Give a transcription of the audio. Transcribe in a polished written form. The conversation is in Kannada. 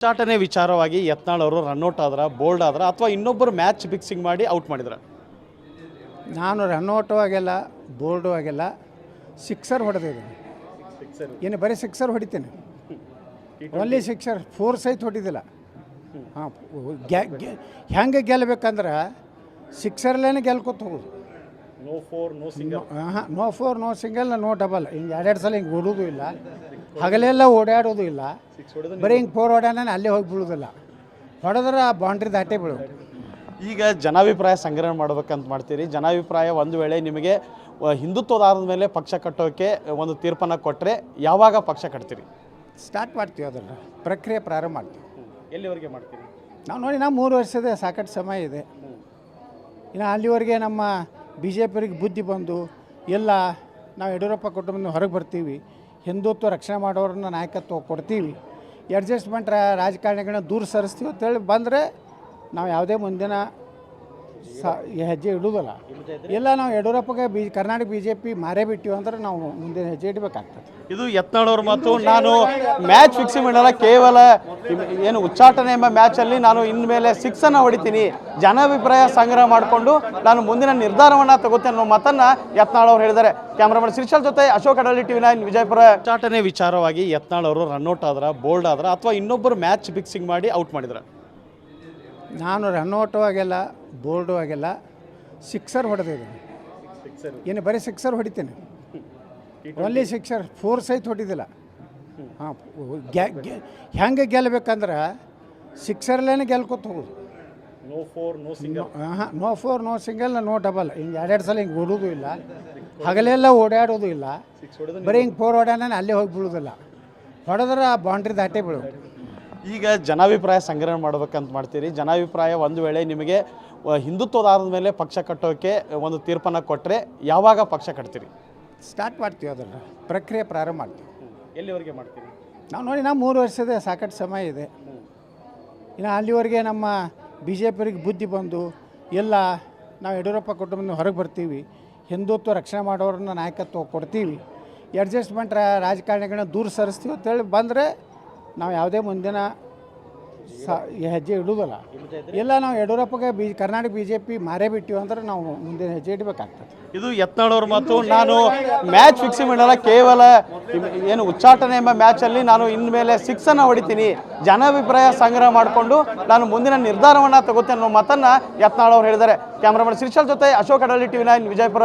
ಉಚ್ಚಾಟನೆ ವಿಚಾರವಾಗಿ ಯತ್ನಾಳ್ ಅವರು ರನ್ಔಟ್ ಆದ್ರ ಬೋಲ್ಡ್ ಆದ್ರ ಅಥವಾ ಇನ್ನೊಬ್ಬರು ಮ್ಯಾಚ್ ಫಿಕ್ಸಿಂಗ್ ಮಾಡಿ ಔಟ್ ಮಾಡಿದ್ರ? ನಾನು ರನ್ಔಟು ಆಗಿಲ್ಲ, ಬೋಲ್ಡು ಆಗಿಲ್ಲ, ಸಿಕ್ಸರ್ ಹೊಡೆದಿದ್ದೀನಿ. ಏನು ಬರೀ ಸಿಕ್ಸರ್ ಹೊಡಿತೀನಿ, ಒನ್ಲಿ ಸಿಕ್ಸರ್, ಫೋರ್ ಸಹಿತ ಹೊಡಿದಿಲ್ಲ. ಹಾಂ, ಹೆಂಗೆ ಗೆಲ್ಲಬೇಕಂದ್ರೆ ಸಿಕ್ಸರ್ಲೇನೆ ಗೆಲ್ಕೊತ ಹೋಗೋದು. No four no single. ಹಾಂ, no four no single, no double. ಹಿಂಗೆ ಎರಡೆರಡು ಸಲ ಹಿಂಗೆ ಓಡೋದು ಇಲ್ಲ, ಹಗಲೆಲ್ಲ ಓಡಾಡೋದು ಇಲ್ಲ. ಬರೀ ಹಿಂಗೆ ಫೋರ್ ಹೊಡ್ಯಾನ ಅಲ್ಲೇ ಹೋಗಿ ಬೀಳೋದಿಲ್ಲ, ಹೊಡೆದ್ರೆ ಆ ಬೌಂಡ್ರಿ ದಾಟೇ ಬೀಳೋದು. ಈಗ ಜನಾಭಿಪ್ರಾಯ ಸಂಗ್ರಹಣೆ ಮಾಡ್ಬೇಕಂತ ಮಾಡ್ತೀರಿ. ಜನಾಭಿಪ್ರಾಯ ಒಂದು ವೇಳೆ ನಿಮಗೆ ಹಿಂದುತ್ವದ ಮೇಲೆ ಪಕ್ಷ ಕಟ್ಟೋಕ್ಕೆ ಒಂದು ತೀರ್ಪನ್ನು ಕೊಟ್ಟರೆ ಯಾವಾಗ ಪಕ್ಷ ಕಟ್ತೀರಿ? ಸ್ಟಾರ್ಟ್ ಮಾಡ್ತೀವಿ, ಅದನ್ನು ಪ್ರಕ್ರಿಯೆ ಪ್ರಾರಂಭ ಮಾಡ್ತೀವಿ. ಎಲ್ಲಿವರೆಗೆ ಮಾಡ್ತೀರಿ? ನಾವು ನೋಡಿ, ನಾವು 3 ವರ್ಷದ ಸಾಕಷ್ಟು ಸಮಯ ಇದೆ. ಇನ್ನು ಅಲ್ಲಿವರೆಗೆ ನಮ್ಮ ಬಿ ಜೆ ಪಿಯವ್ರಿಗೆ ಬುದ್ಧಿ ಬಂದು ಎಲ್ಲ ನಾವು ಯಡಿಯೂರಪ್ಪ ಕುಟುಂಬದಿಂದ ಹೊರಗೆ ಬರ್ತೀವಿ, ಹಿಂದುತ್ವ ರಕ್ಷಣೆ ಮಾಡೋರನ್ನ ನಾಯಕತ್ವ ಕೊಡ್ತೀವಿ, ಅಡ್ಜಸ್ಟ್ಮೆಂಟ್ ರಾಜಕಾರಣಿಗಳನ್ನ ದೂರ ಸರಿಸ್ತೀವಿ ಅಂತೇಳಿ ಬಂದರೆ ನಾವು ಯಾವುದೇ ಮುಂದಿನ ಹೆಜ್ಜೆ ಇಡೋದಲ್ಲ. ಇಲ್ಲ, ನಾವು ಯಡಿಯೂರಪ್ಪಗೆ ಕರ್ನಾಟಕ ಬಿ ಜೆ ಪಿ ಮಾರೇ ಬಿಟ್ಟಿವಿ ಅಂದ್ರೆ ನಾವು ಮುಂದಿನ ಹೆಜ್ಜೆ ಇಡಬೇಕಾಗ್ತದೆ. ಇದು ಯತ್ನಾಳ್ ಅವ್ರ ಮಾತು. ನಾನು ಮ್ಯಾಚ್ ಫಿಕ್ಸಿಂಗ್ ಮಾಡಲ್ಲ, ಕೇವಲ ಏನು ಉಚ್ಚಾಟನೆ ಎಂಬ ಮ್ಯಾಚಲ್ಲಿ ನಾನು ಇನ್ಮೇಲೆ ಸಿಕ್ಸನ್ನು ಹೊಡಿತೀನಿ, ಜನಾಭಿಪ್ರಾಯ ಸಂಗ್ರಹ ಮಾಡಿಕೊಂಡು ನಾನು ಮುಂದಿನ ನಿರ್ಧಾರವನ್ನು ತಗೋತೇನೆ ಅನ್ನೋ ಮಾತನ್ನು ಯತ್ನಾಳ್ ಅವರು ಹೇಳಿದ್ದಾರೆ. ಕ್ಯಾಮ್ರಾಮನ್ ಶ್ರೀಶಾಲ್ ಜೊತೆ ಅಶೋಕ್ ಅಡಳಿ, TV9 ವಿಜಯಪುರ. ಉಚ್ಚಾಟನೆ ವಿಚಾರವಾಗಿ ಯತ್ನಾಳ್ ಅವರು ರನ್ಔಟ್ ಆದ್ರ ಬೋಲ್ಡ್ ಆದ್ರ ಅಥವಾ ಇನ್ನೊಬ್ಬರು ಮ್ಯಾಚ್ ಫಿಕ್ಸಿಂಗ್ ಮಾಡಿ ಔಟ್ ಮಾಡಿದ್ರ? ನಾನು ರನ್ಔಟು ಆಗಿಲ್ಲ, ಬೋಲ್ಡು ಆಗಿಲ್ಲ, ಸಿಕ್ಸರ್ ಹೊಡೆದಿದ್ದೀನಿ. ಏನು ಬರೀ ಸಿಕ್ಸರ್ ಹೊಡಿತೀನಿ, ಒನ್ಲಿ ಸಿಕ್ಸರ್, ಫೋರ್ ಸಹಿತ ಹೊಡಿದಿಲ್ಲ. ಹಾಂ, ಹೆಂಗೆ ಗೆಲ್ಲಬೇಕಂದ್ರೆ ಸಿಕ್ಸರ್ಲೇನೆ ಗೆಲ್ಕೊತ ಹೋಗೋದು. No four no single. ಹಾಂ, no four no single, no double. ಹಿಂಗೆ ಎರಡೆರಡು ಸಲ ಹಿಂಗೆ ಓಡೋದು ಇಲ್ಲ, ಹಗಲೆಲ್ಲ ಓಡಾಡೋದು ಇಲ್ಲ. ಬರೀ ಹಿಂಗೆ ಫೋರ್ ಹೊಡ್ಯಾನ ಅಲ್ಲೇ ಹೋಗಿ ಬೀಳೋದಿಲ್ಲ, ಹೊಡೆದ್ರೆ ಆ ಬೌಂಡ್ರಿ ದಾಟೇ ಬೀಳೋದು. ಈಗ ಜನಾಭಿಪ್ರಾಯ ಸಂಗ್ರಹಣೆ ಮಾಡ್ಬೇಕಂತ ಮಾಡ್ತೀರಿ. ಜನಾಭಿಪ್ರಾಯ ಒಂದು ವೇಳೆ ನಿಮಗೆ ಹಿಂದುತ್ವದ ಮೇಲೆ ಪಕ್ಷ ಕಟ್ಟೋಕ್ಕೆ ಒಂದು ತೀರ್ಪನ್ನು ಕೊಟ್ಟರೆ ಯಾವಾಗ ಪಕ್ಷ ಕಟ್ತೀರಿ? ಸ್ಟಾರ್ಟ್ ಮಾಡ್ತೀವಿ, ಅದನ್ನು ಪ್ರಕ್ರಿಯೆ ಪ್ರಾರಂಭ ಮಾಡ್ತೀವಿ. ಎಲ್ಲಿವರೆಗೆ ಮಾಡ್ತೀರಿ? ನಾವು ನೋಡಿ, ನಾವು 3 ವರ್ಷದ ಸಾಕಷ್ಟು ಸಮಯ ಇದೆ. ಇನ್ನು ಅಲ್ಲಿವರೆಗೆ ನಮ್ಮ ಬಿ ಜೆ ಪಿಯವ್ರಿಗೆ ಬುದ್ಧಿ ಬಂದು ಎಲ್ಲ ನಾವು ಯಡಿಯೂರಪ್ಪ ಕುಟುಂಬದಿಂದ ಹೊರಗೆ ಬರ್ತೀವಿ, ಹಿಂದುತ್ವ ರಕ್ಷಣೆ ಮಾಡೋರನ್ನ ನಾಯಕತ್ವ ಕೊಡ್ತೀವಿ, ಅಡ್ಜಸ್ಟ್ಮೆಂಟ್ ರಾಜಕಾರಣಿಗಳನ್ನ ದೂರ ಸರಿಸ್ತೀವಿ ಅಂತೇಳಿ ಬಂದರೆ ನಾವು ಯಾವುದೇ ಮುಂದಿನ ಹೆಜ್ಜೆ ಇಡೋದಲ್ಲ. ಇಲ್ಲ, ನಾವು ಯಡಿಯೂರಪ್ಪಗೆ ಕರ್ನಾಟಕ ಬಿ ಜೆ ಪಿ ಮಾರೇ ಬಿಟ್ಟಿವಿ ಅಂದ್ರೆ ನಾವು ಮುಂದಿನ ಹೆಜ್ಜೆ ಇಡಬೇಕಾಗ್ತದೆ. ಇದು ಯತ್ನಾಳ್ ಅವ್ರ ಮಾತು. ನಾನು ಮ್ಯಾಚ್ ಫಿಕ್ಸಿಂಗ್ ಮಾಡಲ್ಲ, ಕೇವಲ ಏನು ಉಚ್ಚಾಟನೆ ಎಂಬ ಮ್ಯಾಚಲ್ಲಿ ನಾನು ಇನ್ಮೇಲೆ ಸಿಕ್ಸನ್ನು ಹೊಡಿತೀನಿ, ಜನಾಭಿಪ್ರಾಯ ಸಂಗ್ರಹ ಮಾಡಿಕೊಂಡು ನಾನು ಮುಂದಿನ ನಿರ್ಧಾರವನ್ನು ತಗೋತೇನೆ ಅನ್ನೋ ಮಾತನ್ನು ಯತ್ನಾಳ್ ಅವರು ಹೇಳಿದ್ದಾರೆ. ಕ್ಯಾಮ್ರಾಮನ್ ಶ್ರೀಶಾಲ್ ಜೊತೆ ಅಶೋಕ್ ಅಡಳಿ, TV9 ವಿಜಯಪುರ.